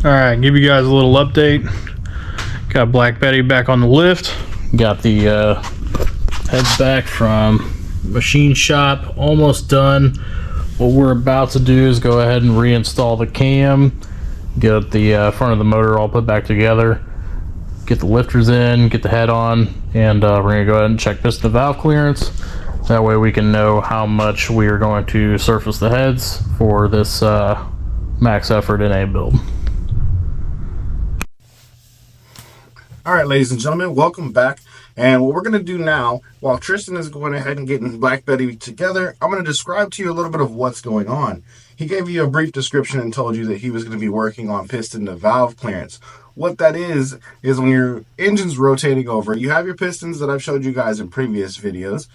Alright, give you guys a little update. Got Black Betty back on the lift. Got the heads back from machine shop. Almost done. What we're about to do is go ahead and reinstall the cam. Get the front of the motor all put back together. Get the lifters in, get the head on, and we're going to go ahead and check piston valve clearance. That way we can know how much we are going to surface the heads for this max effort in a build. All right, ladies and gentlemen, welcome back. And what we're going to do now, while Tristan is going ahead and getting Black Betty together, I'm going to describe to you a little bit of what's going on. He gave you a brief description and told you that he was going to be working on piston to valve clearance. What that is when your engine's rotating over, you have your pistons that I've showed you guys in previous videos.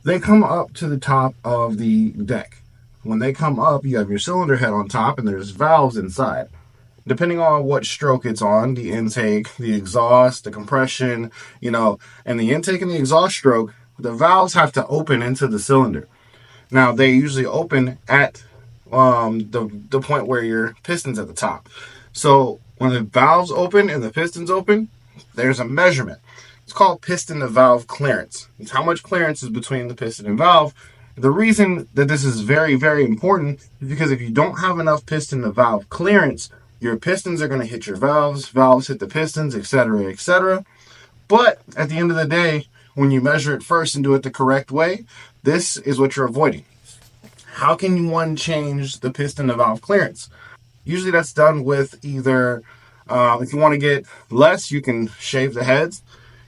They come up to the top of the deck. When they come up, you have your cylinder head on top and there's valves inside. Depending on what stroke it's on, the intake, the exhaust, the compression, and the intake and the exhaust stroke, the valves have to open into the cylinder. Now, they usually open at the point where your piston's at the top. So when the valves open and the piston's open, there's a measurement. It's called piston to valve clearance. It's how much clearance is between the piston and valve. The reason that this is very, very important is because if you don't have enough piston to valve clearance, your pistons are going to hit your valves hit the pistons, etc., etc. But at the end of the day, when you measure it first and do it the correct way, this is what you're avoiding. How can one change the piston to valve clearance? Usually that's done with either, if you want to get less, you can shave the heads.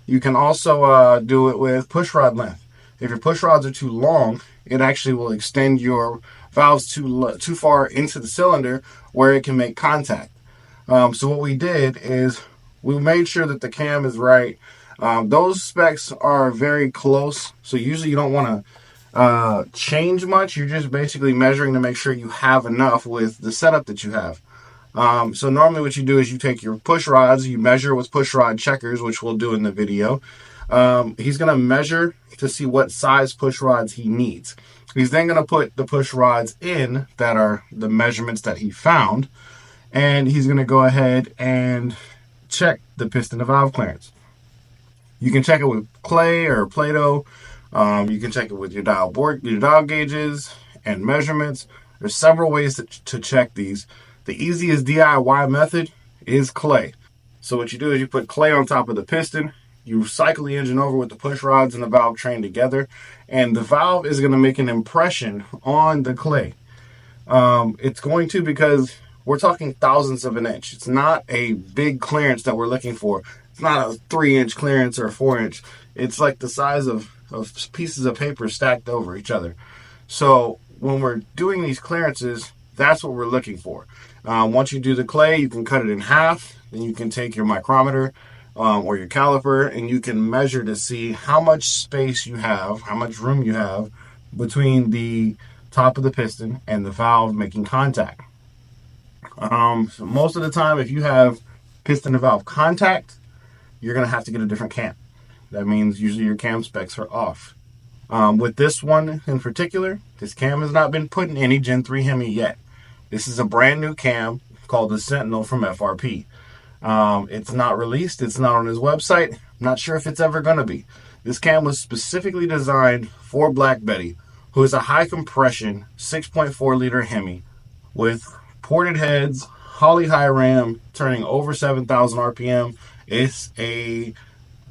You can also do it with push rod length. If your push rods are too long, it actually will extend your valves too far into the cylinder where it can make contact. So what we did is we made sure that the cam is right. Those specs are very close, so usually you don't want to change much. You're just basically measuring to make sure you have enough with the setup that you have. So normally what you do is you take your push rods, you measure with push rod checkers, which we'll do in the video. He's going to measure to see what size push rods he needs. He's then going to put the push rods in that are the measurements that he found, and he's going to go ahead and check the piston to valve clearance. You can check it with clay or Play-Doh. You can check it with your dial gauges and measurements. There's several ways to check these. The easiest DIY method is clay. So what you do is you put clay on top of the piston. You cycle the engine over with the push rods and the valve train together, and the valve is going to make an impression on the clay. It's going to, because we're talking thousandths of an inch. It's not a big clearance that we're looking for. It's not a 3-inch clearance or a 4-inch. It's like the size of pieces of paper stacked over each other. So when we're doing these clearances, that's what we're looking for. Once you do the clay, you can cut it in half. Then you can take your micrometer or your caliper, and you can measure to see how much space you have, how much room you have between the top of the piston and the valve making contact. So most of the time, if you have piston to valve contact, you're going to have to get a different cam. That means usually your cam specs are off. With this one in particular, this cam has not been put in any Gen 3 Hemi yet. This is a brand new cam called the Sentinel from FRP. It's not released. It's not on his website. I'm not sure if it's ever going to be. This cam was specifically designed for Black Betty, who is a high compression 6.4 liter Hemi with ported heads, Holley high ram, turning over 7,000 RPM. It's a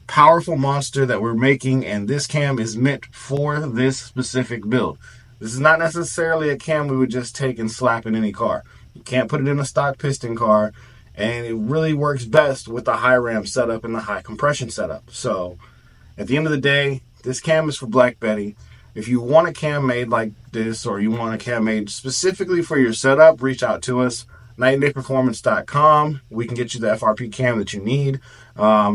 powerful monster that we're making, and this cam is meant for this specific build. This is not necessarily a cam we would just take and slap in any car. You can't put it in a stock piston car, and it really works best with the high ram setup and the high compression setup. So at the end of the day, this cam is for Black Betty. If you want a cam made like this, or you want a cam made specifically for your setup, reach out to us. NightandDayPerformance.com. We can get you the FRP cam that you need,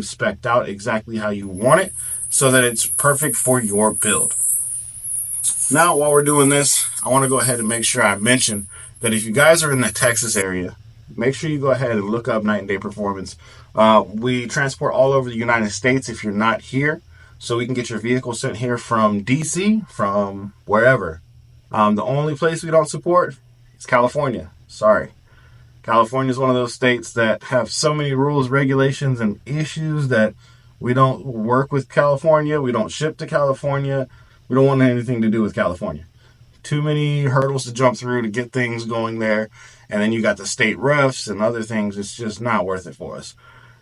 spec'd out exactly how you want it, so that it's perfect for your build. Now, while we're doing this, I want to go ahead and make sure I mention that if you guys are in the Texas area, make sure you go ahead and look up Night and Day Performance. We transport all over the United States if you're not here, so we can get your vehicle sent here from DC, from wherever. The only place we don't support is California. Sorry. California is one of those states that have so many rules, regulations, and issues that we don't work with California. We don't ship to California. We don't want anything to do with California. Too many hurdles to jump through to get things going there. And then you got the state refs and other things. It's just not worth it for us.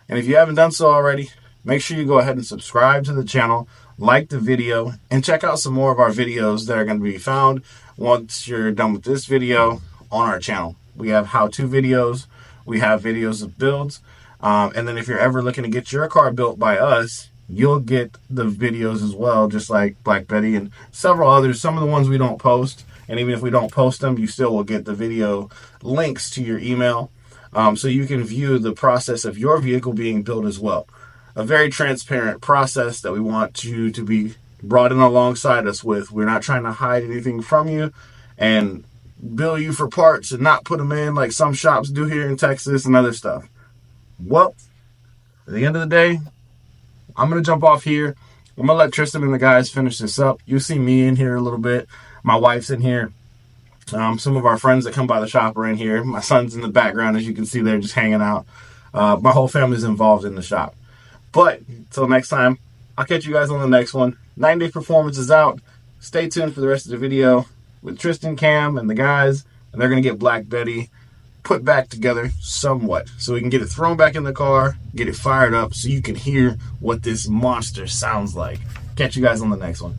And if you haven't done so already, make sure you go ahead and subscribe to the channel, like the video, and check out some more of our videos that are going to be found once you're done with this video on our channel. We have how-to videos, we have videos of builds, and then if you're ever looking to get your car built by us, you'll get the videos as well, just like Black Betty and several others. Some of the ones we don't post, and even if we don't post them, you still will get the video links to your email, so you can view the process of your vehicle being built as well. A very transparent process that we want you to be brought in alongside us with. We're not trying to hide anything from you and bill you for parts and not put them in like some shops do here in Texas and other stuff. Well, at the end of the day, I'm going to jump off here. I'm going to let Tristan and the guys finish this up. You see me in here a little bit. My wife's in here. Some of our friends that come by the shop are in here. My son's in the background, as you can see there, just hanging out. My whole family's involved in the shop. But until next time, I'll catch you guys on the next one. 9-Day Performance is out. Stay tuned for the rest of the video with Tristan, Cam, and the guys. And they're going to get Black Betty put back together somewhat, so we can get it thrown back in the car, get it fired up, so you can hear what this monster sounds like. Catch you guys on the next one.